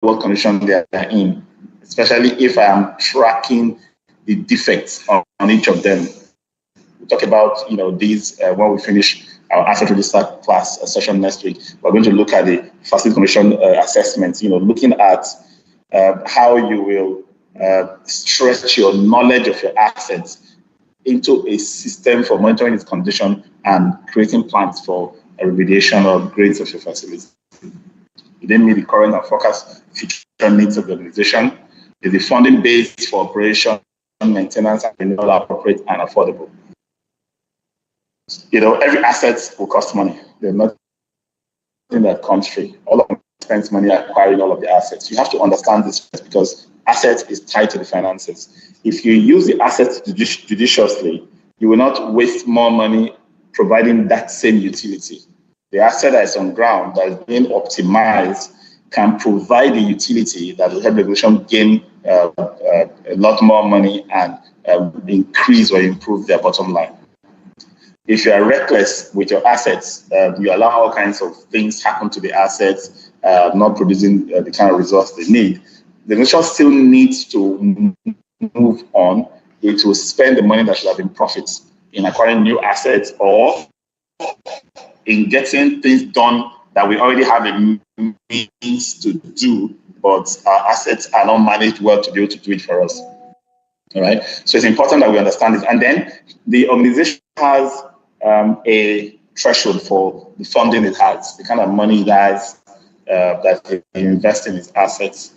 what condition they are in, especially if I am tracking the defects on each of them. We'll talk about these when we finish our asset register class session next week. We're going to look at the facility condition assessments, looking at how you will stretch your knowledge of your assets into a system for monitoring its condition and creating plans for a remediation or upgrades of your facility. You then meet the current and forecast future needs of the organization. Is the funding base for operation, maintenance, and renewal appropriate and affordable? Every asset will cost money. There's nothing that comes free. All of them spends money acquiring all of the assets. You have to understand this because assets is tied to the finances. If you use the assets judiciously, you will not waste more money providing that same utility. The asset that is on ground that is being optimized can provide the utility that will help the organization gain a lot more money and increase or improve their bottom line. If you are reckless with your assets, you allow all kinds of things happen to the assets, not producing the kind of results they need. The organization still needs to move on. It will spend the money that should have been profits in acquiring new assets or in getting things done that we already have a means to do, but our assets are not managed well to be able to do it for us. All right. So it's important that we understand this. And then the organization has a threshold for the funding it has, the kind of money it has that they invest in its assets.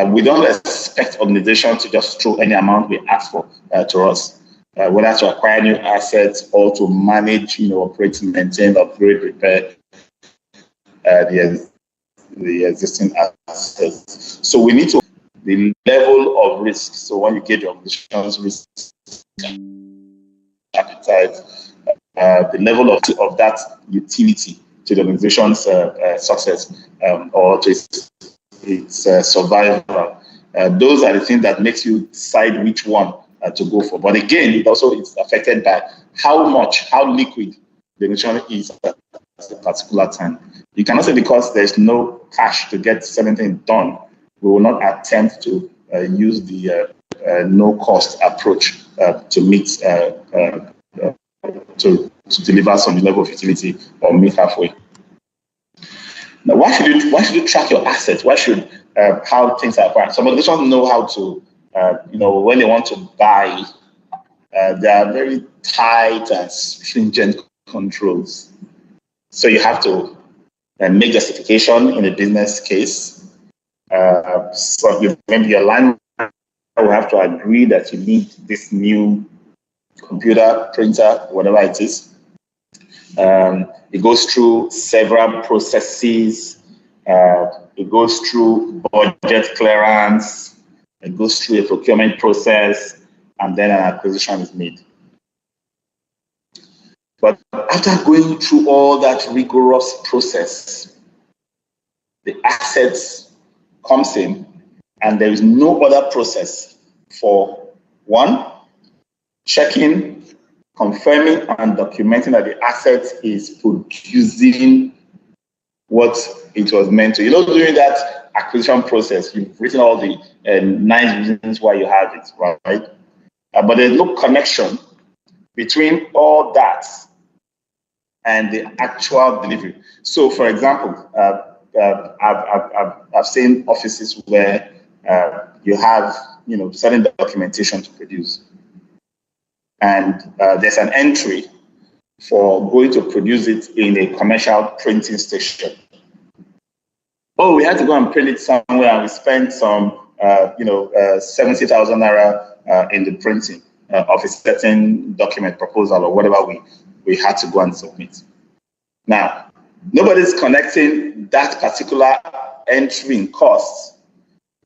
We don't expect organizations to just throw any amount we ask for to us, whether to acquire new assets or to manage, operate, maintain, upgrade, repair the existing assets. So we need to the level of risk. So when you get your organization's risk appetite, the level of that utility to the organization's success or to its survival. Those are the things that makes you decide which one to go for. But again, it also is affected by how liquid the organization is at a particular time. You cannot say because there's no cash to get certain things done, we will not attempt to use the no-cost approach to meet to deliver some level of utility or meet halfway. Now, why should you track your assets? Why should how things are acquired? Some organizations know how to, when they want to buy, there are very tight and stringent controls. So you have to make justification in a business case. So maybe your line will have to agree that you need this new computer, printer, whatever it is. It goes through several processes. It goes through budget clearance. It goes through a procurement process, and then an acquisition is made. But after going through all that rigorous process, the assets comes in, and there is no other process for one, checking, confirming, and documenting that the asset is producing what it was meant to. During that acquisition process, you've written all the nice reasons why you have it, right? But there's no connection between all that and the actual delivery. So, for example, I've seen offices where you have certain documentation to produce, and there's an entry for going to produce it in a commercial printing station. Oh, we had to go and print it somewhere, and we spent some 70,000 naira in the printing of a certain document proposal or whatever we had to go and submit. Now, nobody's connecting that particular entry in costs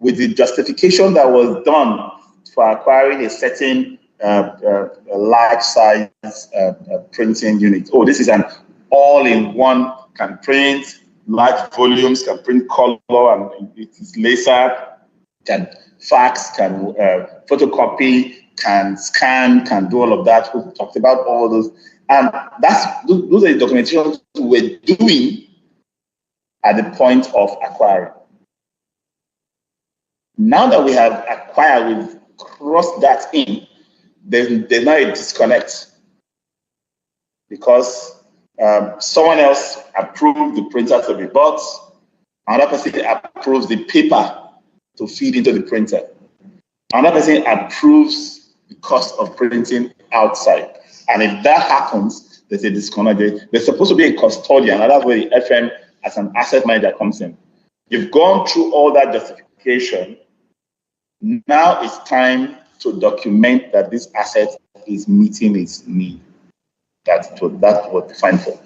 with the justification that was done for acquiring a certain large size printing unit. Oh, this is an all-in-one, can print large volumes, can print color, and it is laser, can fax, can photocopy, can scan, can do all of that. We talked about all those. And those are the documentations we're doing at the point of acquiring. Now that we have acquired, we've crossed that in, there's now a disconnect because someone else approved the printer to be bought, another person approves the paper to feed into the printer, another person approves the cost of printing outside. And if that happens, there's a disconnect. There's supposed to be a custodian, and that's where the FM as an asset manager comes in. You've gone through all that justification. Now it's time to document that this asset is meeting its need. That's what defined for.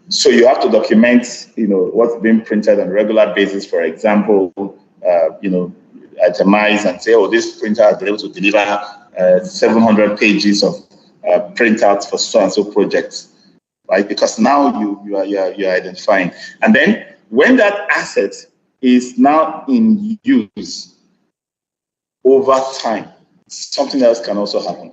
So you have to document, what's being printed on a regular basis. For example, itemize and say, oh, this printer has been able to deliver 700 pages of printouts for so and so projects, right? Because now you're identifying. And then when that asset is now in use over time, something else can also happen.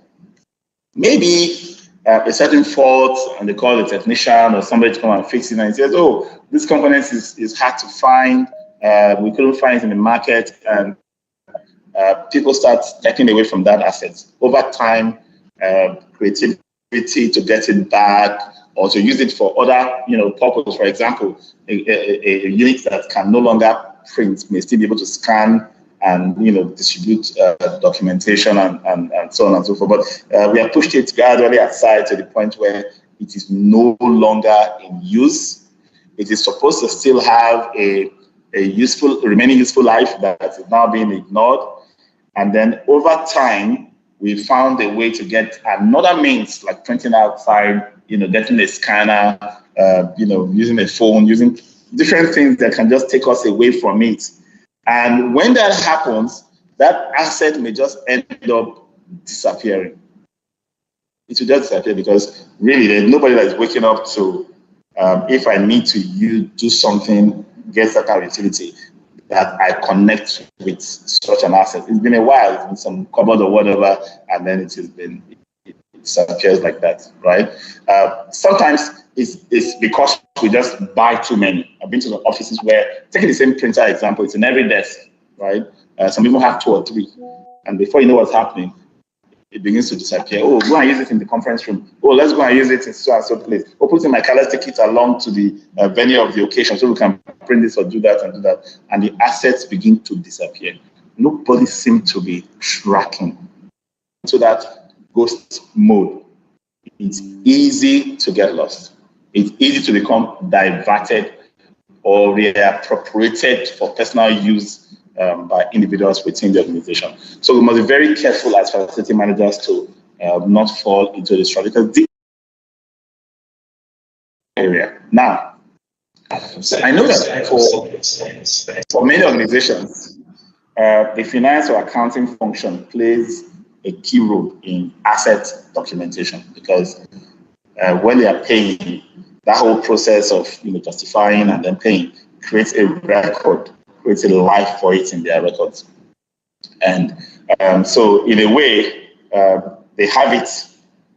Maybe a certain fault, and they call a technician or somebody to come and fix it, and he says, oh, this component is hard to find, we couldn't find it in the market, and people start taking away from that asset. Over time, creativity to get it back or to use it for other purposes. For example, a unit that can no longer print may still be able to scan and distribute documentation and so on and so forth. But we have pushed it gradually aside to the point where it is no longer in use. It is supposed to still have a remaining useful life that is now being ignored. And then over time, we found a way to get another means like printing outside, getting a scanner, using a phone, using different things that can just take us away from it. And when that happens, that asset may just end up disappearing. It will just disappear because really there's nobody that is waking up to, if I need to do something, get that kind of utility, that I connect with such an asset. It's been a while, it's been some cupboard or whatever, and then it disappears like that, right? Sometimes it's because we just buy too many. I've been to the offices where, taking the same printer example, it's in every desk, right? Some people have 2 or 3, and before you know what's happening, it begins to disappear. Oh, go and use it in the conference room. Oh, let's go and use it in so and so place. Or put in my calendar, take it along to the venue of the occasion so we can print this or do that and do that. And the assets begin to disappear. Nobody seems to be tracking. So that ghost mode, it's easy to get lost. It's easy to become diverted or reappropriated for personal use by individuals within the organization. So we must be very careful as facility managers to not fall into this trap, because this area. Now, I know that for many organizations, the finance or accounting function plays a key role in asset documentation, because when they are paying, that whole process of justifying and then paying creates a record, creates a life for it in their records. And so in a way, they have it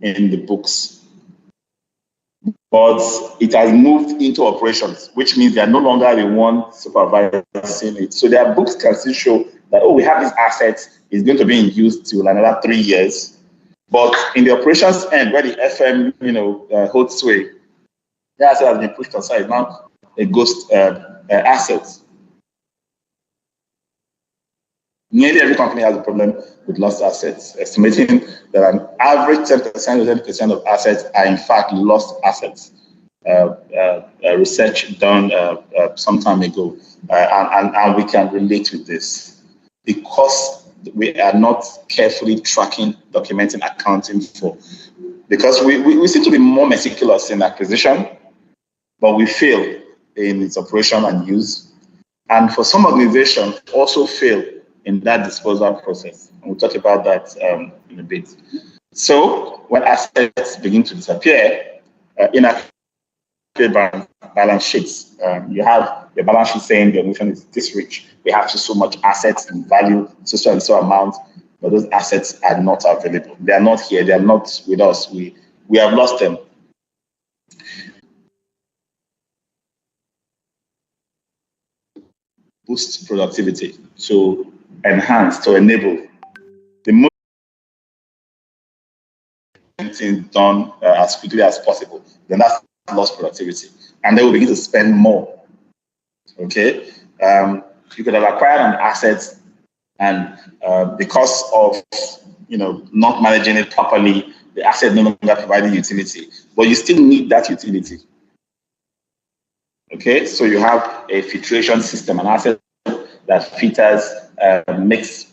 in the books, but it has moved into operations, which means they are no longer the one supervising it. So their books can still show that, oh, we have this asset, it's going to be in use till another 3 years. But in the operations end, where the FM, holds sway, the asset has been pushed aside. Now a ghost asset. Nearly every company has a problem with lost assets, estimating that an average 10% or 20% of assets are in fact lost assets. Research done some time ago, and we can relate with this because we are not carefully tracking, documenting, accounting for. Because we seem to be more meticulous in acquisition, but we fail in its operation and use. And for some organizations, also fail in that disposal process. And we'll talk about that in a bit. So when assets begin to disappear, inaccurate balance sheets, you have your balance sheet saying the organization is this rich. We have so much assets and value, so and so amount, but those assets are not available. They are not here. They are not with us. We have lost them. Boost productivity. So enhance, to enable the most things done as quickly as possible, then that's lost productivity. And then we begin to spend more. Okay? You could have acquired an asset, and because of not managing it properly, the asset no longer providing utility, but you still need that utility. Okay, so you have a filtration system, an asset that filters, makes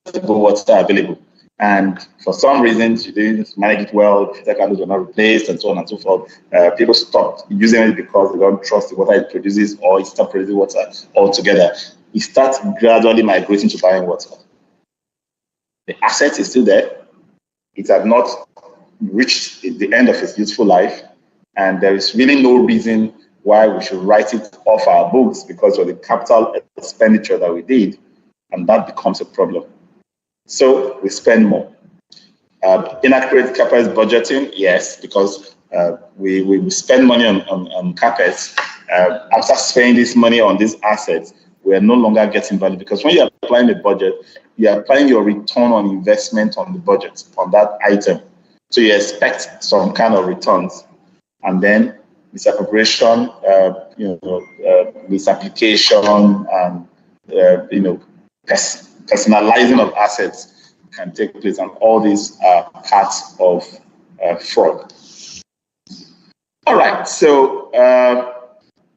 potable water available. And for some reasons, you didn't manage it well, filter candles were not replaced, and so on and so forth. People stopped using it because they don't trust the water it produces, or it stopped producing water altogether. You start gradually migrating to buying water. The asset is still there. It had not reached the end of its useful life, and there is really no reason why we should write it off our books because of the capital expenditure that we did, and that becomes a problem. So we spend more. Inaccurate CapEx budgeting, yes, because we spend money on CapEx. After spending this money on these assets, we are no longer getting value, because when you're applying the budget, you're applying your return on investment on the budget, on that item. So you expect some kind of returns, and then misappropriation, misapplication, and personalizing of assets can take place, and all these are parts of fraud. All right, so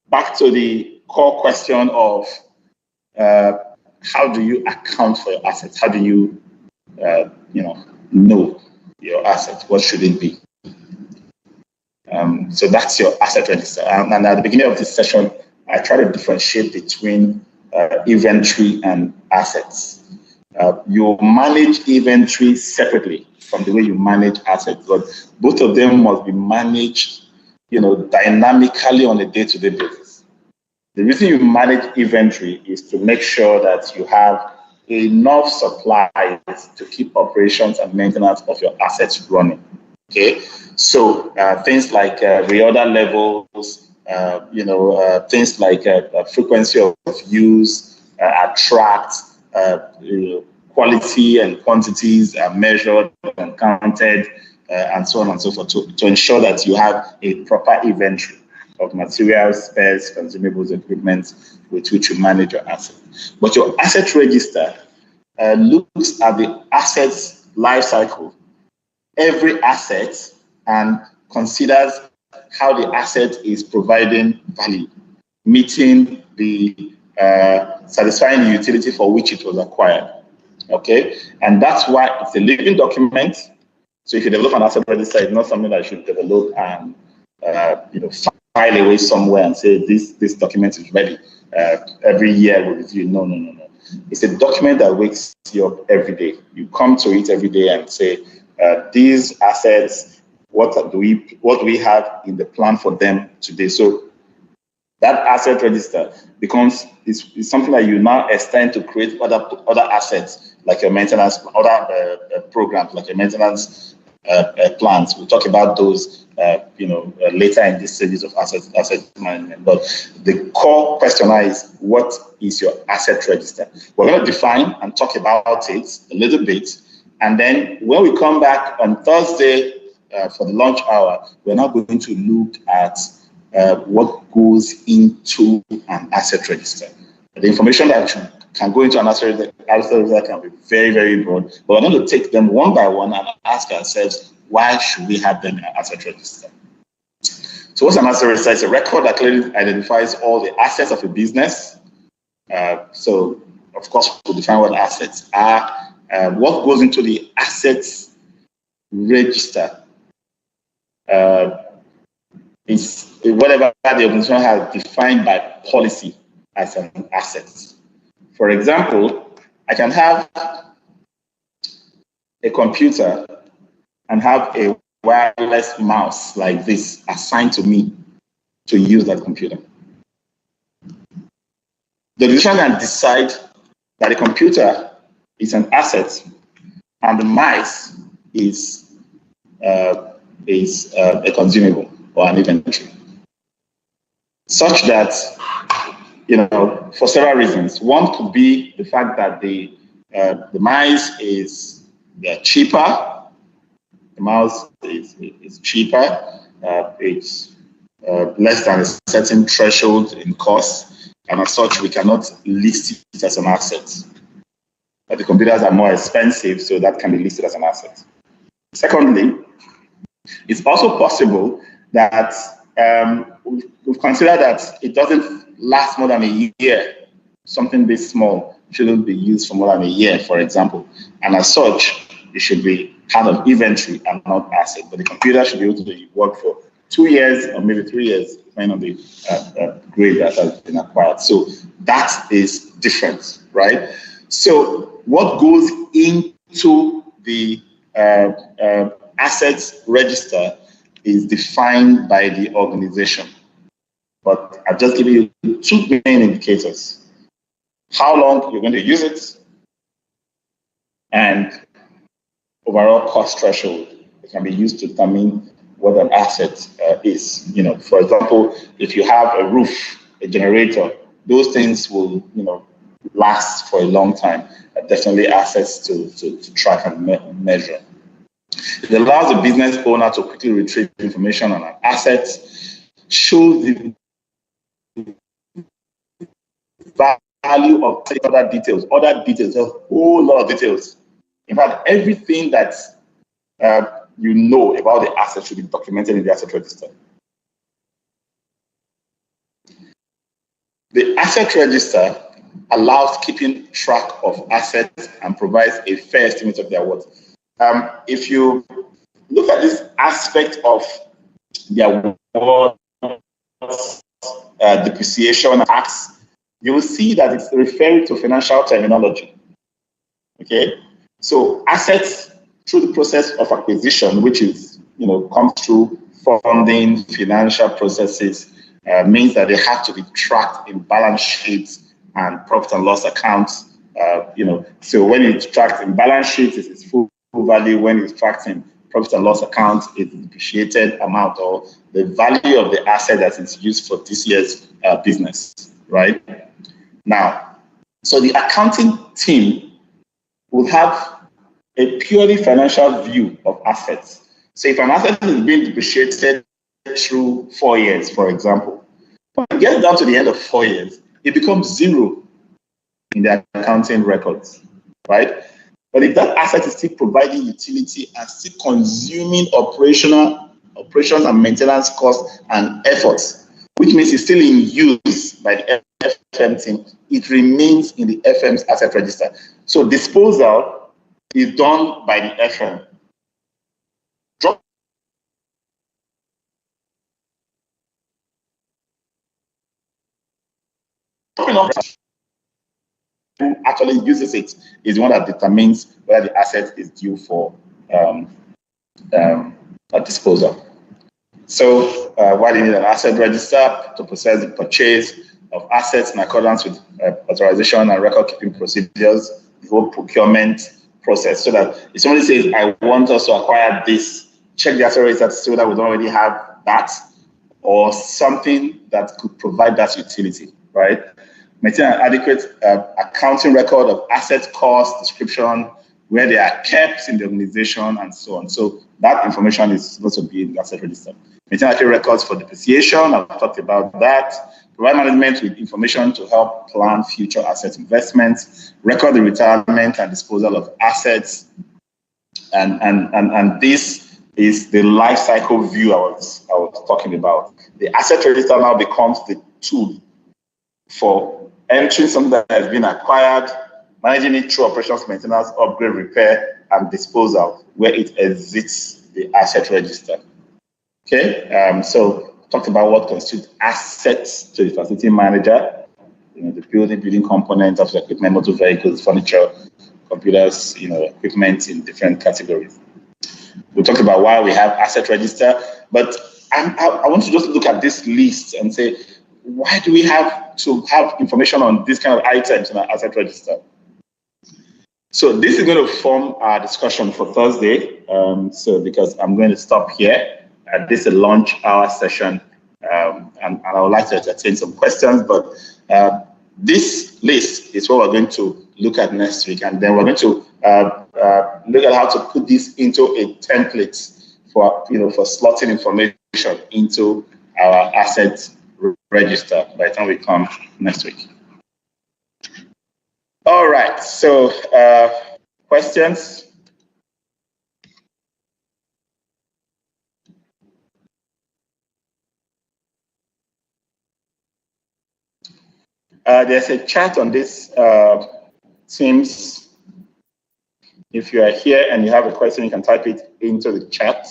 back to the core question of how do you account for your assets? How do you, know your assets? What should it be? So that's your asset register. And at the beginning of this session, I try to differentiate between inventory and assets. You manage inventory separately from the way you manage assets, but both of them must be managed, dynamically on a day-to-day basis. The reason you manage inventory is to make sure that you have enough supplies to keep operations and maintenance of your assets running. Okay, so things like reorder levels, things like frequency of use, attract, quality and quantities are measured and counted, and so on and so forth, to ensure that you have a proper inventory of materials, spares, consumables, equipment with which you manage your assets. But your asset register looks at the asset's life cycle, every asset, and considers how the asset is providing value, meeting the satisfying the utility for which it was acquired. Okay, and that's why it's a living document. So if you develop an asset register, it's not something that you should develop and file away somewhere and say this document is ready. Every year we'll review. No. It's a document that wakes you up every day. You come to it every day and say, these assets, what do we have in the plan for them today? So that asset register is something that you now extend to create other assets, like your maintenance, other programs, like your maintenance plans. We'll talk about those later in this series of asset management. But the core question is, what is your asset register? We're going to define and talk about it a little bit. And then when we come back on Thursday for the lunch hour, we're now going to look at what goes into an asset register. The information that can go into an asset register can be very, very broad, but we're going to take them one by one and ask ourselves, why should we have them in an asset register? So what's an asset register? It's a record that clearly identifies all the assets of a business. So, of course, we'll define what assets are. What goes into the assets register is whatever the organization has defined by policy as an asset. For example, I can have a computer and have a wireless mouse like this assigned to me to use that computer. The organization can decide that the computer is an asset and the mice is a consumable or an inventory, such that, for several reasons. One could be the fact that the The mice they're cheaper. The mouse is cheaper. It's less than a certain threshold in cost, and as such, we cannot list it as an asset. But the computers are more expensive, so that can be listed as an asset. Secondly, it's also possible that we've considered that it doesn't last more than a year. Something this small shouldn't be used for more than a year, for example. And as such, it should be part of inventory and not asset. But the computer should be able to work for 2 years or maybe 3 years, depending on the grade that has been acquired. So that is different, right? So what goes into the assets register is defined by the organization. But I'll just give you 2 main indicators. How long you're going to use it, and overall cost threshold. It can be used to determine what an asset is. For example, if you have a roof, a generator, those things will, last for a long time. Definitely assets to track and measure. It allows the business owner to quickly retrieve information on an asset, shows the value of other details, a whole lot of details. In fact, everything that you know about the asset should be documented in the asset register. The asset register allows keeping track of assets and provides a fair estimate of their worth. If you look at this aspect of their worth, depreciation, tax, you will see that it's referring to financial terminology. Okay, so assets through the process of acquisition, which is comes through funding, financial processes, means that they have to be tracked in balance sheets and profit and loss accounts. So when it's tracked in balance sheets, it's full value. When it's tracked in profit and loss account, it's the depreciated amount or the value of the asset that is used for this year's business, right? Now, so the accounting team will have a purely financial view of assets. So if an asset is being depreciated through 4 years, for example, when it gets down to the end of 4 years, it becomes zero in the accounting records, right? But if that asset is still providing utility and still consuming operations and maintenance costs and efforts, which means it's still in use by the FM team, it remains in the FM's asset register. So disposal is done by the FM. Who actually uses it is the one that determines whether the asset is due for a disposal. So why do you need an asset register? To process the purchase of assets in accordance with authorization and record keeping procedures, the whole procurement process, so that if somebody says, I want us to acquire this, check the asset register to see whether we don't already have that or something that could provide that utility, right? Maintain an adequate accounting record of asset cost, description, where they are kept in the organization, and so on. So that information is supposed to be in the asset register. Maintain accurate records for depreciation. I've talked about that. Provide management with information to help plan future asset investments. Record the retirement and disposal of assets. And this is the life cycle view I was talking about. The asset register now becomes the tool for entering something that has been acquired, managing it through operations, maintenance, upgrade, repair, and disposal, where it exits the asset register. Okay, so talked about what constitutes assets to the facility manager, the building components of the equipment, motor vehicles, furniture, computers, equipment in different categories. We talked about why we have asset register, but I want to just look at this list and say, why do we have to have information on this kind of items in our asset register? So this is going to form our discussion for Thursday. So because I'm going to stop here. This is a lunch hour session, and I would like to entertain some questions. But This list is what we're going to look at next week, and then we're going to look at how to put this into a template for slotting information into our asset register by the time we come next week. All right, so questions? There's a chat on this Teams. If you are here and you have a question, you can type it into the chat.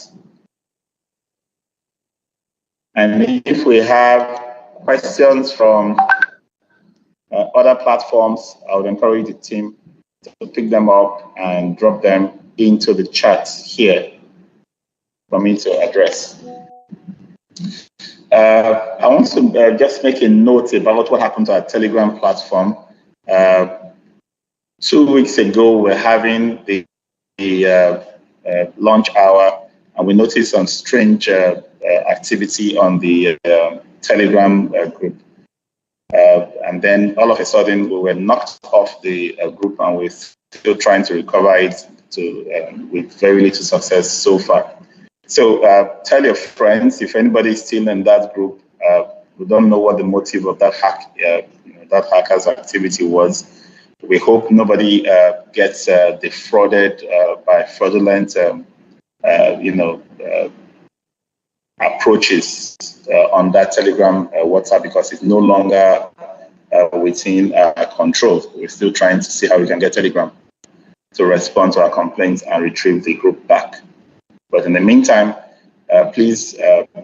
And if we have questions from other platforms, I would encourage the team to pick them up and drop them into the chat here for me to address. I want to just make a note about what happened to our Telegram platform. 2 weeks ago, we're having the launch hour, and we noticed some strange activity on the Telegram group. And then all of a sudden, we were knocked off the group, and we're still trying to recover it with very little success so far. So tell your friends, if anybody is still in that group, we don't know what the motive of that that hacker's activity was. We hope nobody gets defrauded by fraudulent, approaches on that Telegram WhatsApp, because it's no longer within our control. We're still trying to see how we can get Telegram to respond to our complaints and retrieve the group back. But in the meantime, please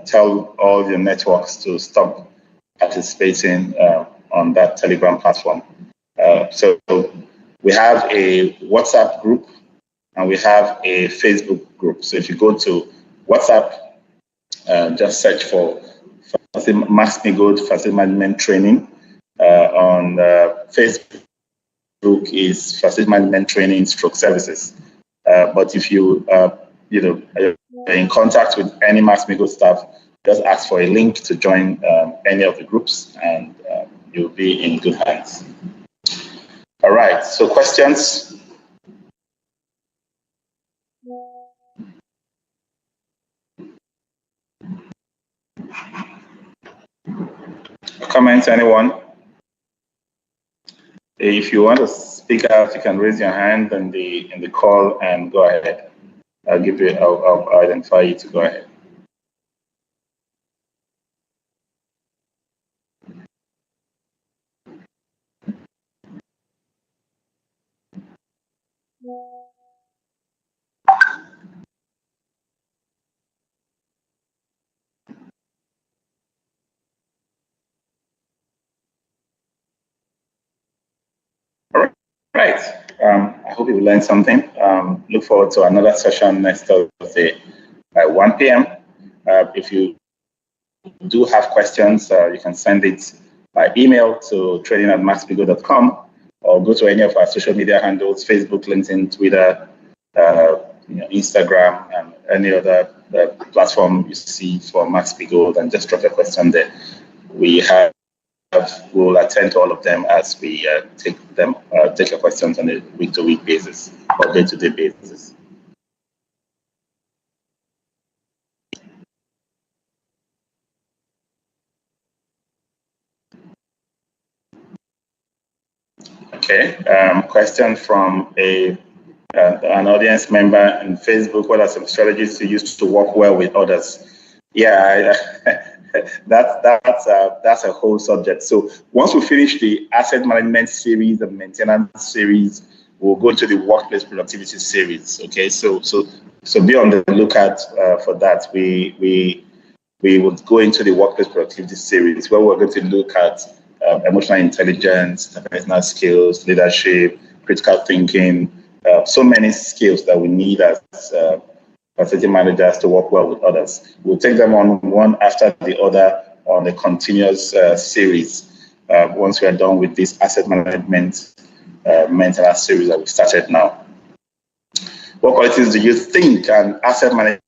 tell all your networks to stop participating on that Telegram platform. So we have a WhatsApp group and we have a Facebook group. So if you go to WhatsApp, just search for Max-Migold Facility Management Training. On Facebook is Facility Management Training / Services. But if you are in contact with any Max-Migold staff, just ask for a link to join any of the groups, and you'll be in good hands. All right, so questions? Comments, anyone? If you want to speak out, you can raise your hand in the call and go ahead. I'll identify you to go ahead. All right. I hope you learned something. Look forward to another session next Thursday at 1 p.m. If you do have questions, you can send it by email to trading@maxmigold.com, or go to any of our social media handles: Facebook, LinkedIn, Twitter, Instagram, and any other platform you see for Max-Migold, and just drop a question there. We'll attend to all of them as we take your questions on a week-to-week basis or day-to-day basis. Okay, question from an audience member in Facebook: what are some strategies to use to work well with others? Yeah, that's a whole subject. So once we finish the asset management series, the maintenance series, we'll go to the workplace productivity series. Okay, so be on the lookout for that. We will go into the workplace productivity series, where we're going to look at emotional intelligence, personal skills, leadership, critical thinking, so many skills that we need as facility managers to work well with others. We'll take them on one after the other on a continuous series once we are done with this asset management maintenance series that we started now. What qualities do you think an asset manager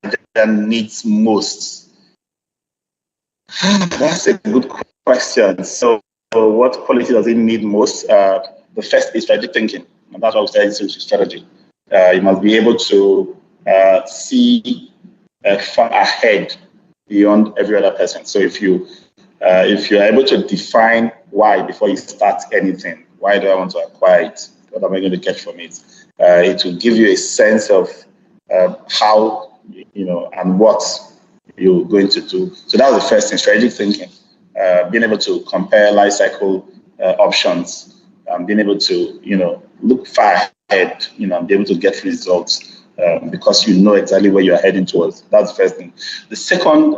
needs most? That's a good question. So what quality does it need most? The first is strategic thinking, and that's what we say is strategy. You must be able to see far ahead beyond every other person. So if you're able to define why before you start anything, why do I want to acquire it? What am I going to get from it? It will give you a sense of how, and what you're going to do. So that was the first thing, strategic thinking. Being able to compare life cycle options, being able to, look far ahead, and be able to get results because you know exactly where you're heading towards. That's the first thing. The second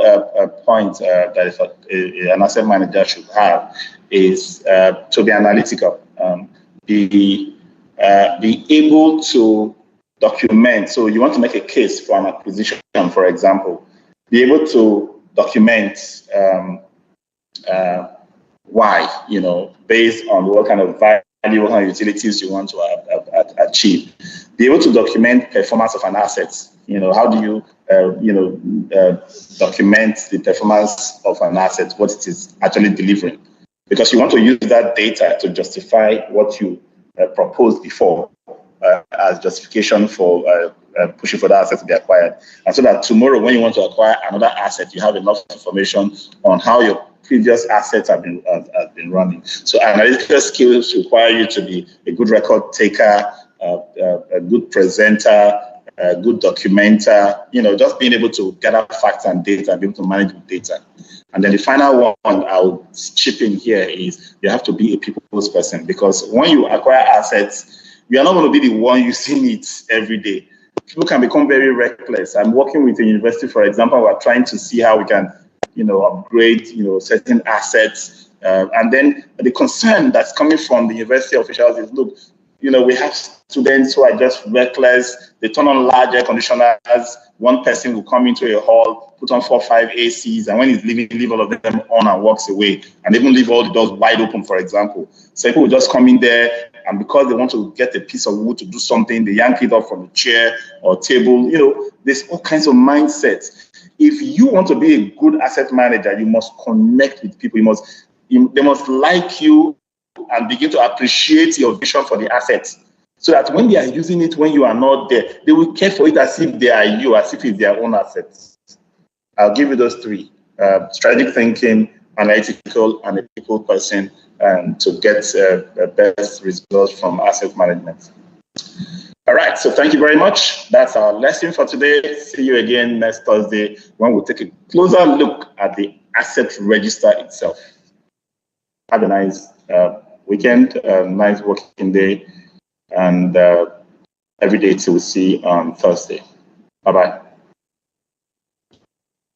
point that an asset manager should have is to be analytical, be able to document. So you want to make a case for an acquisition, for example, be able to document why, based on what kind of value, what kind of utilities you want to achieve. Be able to document performance of an asset. How do you, document the performance of an asset, what it is actually delivering? Because you want to use that data to justify what you proposed before as justification for pushing for that asset to be acquired. And so that tomorrow, when you want to acquire another asset, you have enough information on how your previous assets have been running. So analytical skills require you to be a good record taker, a good presenter, a good documenter, just being able to gather facts and data and be able to manage with data. And then the final one I'll chip in here is you have to be a people's person, because when you acquire assets, you are not going to be the one using it every day. People can become very reckless. I'm working with a university, for example, we're trying to see how we can, upgrade, certain assets. And then the concern that's coming from the university officials is, look, we have students who are just reckless. They turn on large air conditioners. One person will come into a hall, put on 4 or 5 ACs, and when he's leaving, leave all of them on and walks away, and even leave all the doors wide open, for example. So people will just come in there, and because they want to get a piece of wood to do something, they yank it off from a chair or table. There's all kinds of mindsets. If you want to be a good asset manager, you must connect with people. They must like you and begin to appreciate your vision for the assets, so that when they are using it, when you are not there, they will care for it as if they are you, as if it's their own assets. I'll give you those three: strategic thinking, analytical, and a people person, and to get the best results from asset management. All right, so thank you very much. That's our lesson for today. See you again next Thursday when we'll take a closer look at the asset register itself. Have a nice weekend, nice working day, and every day till we see on Thursday. Bye-bye.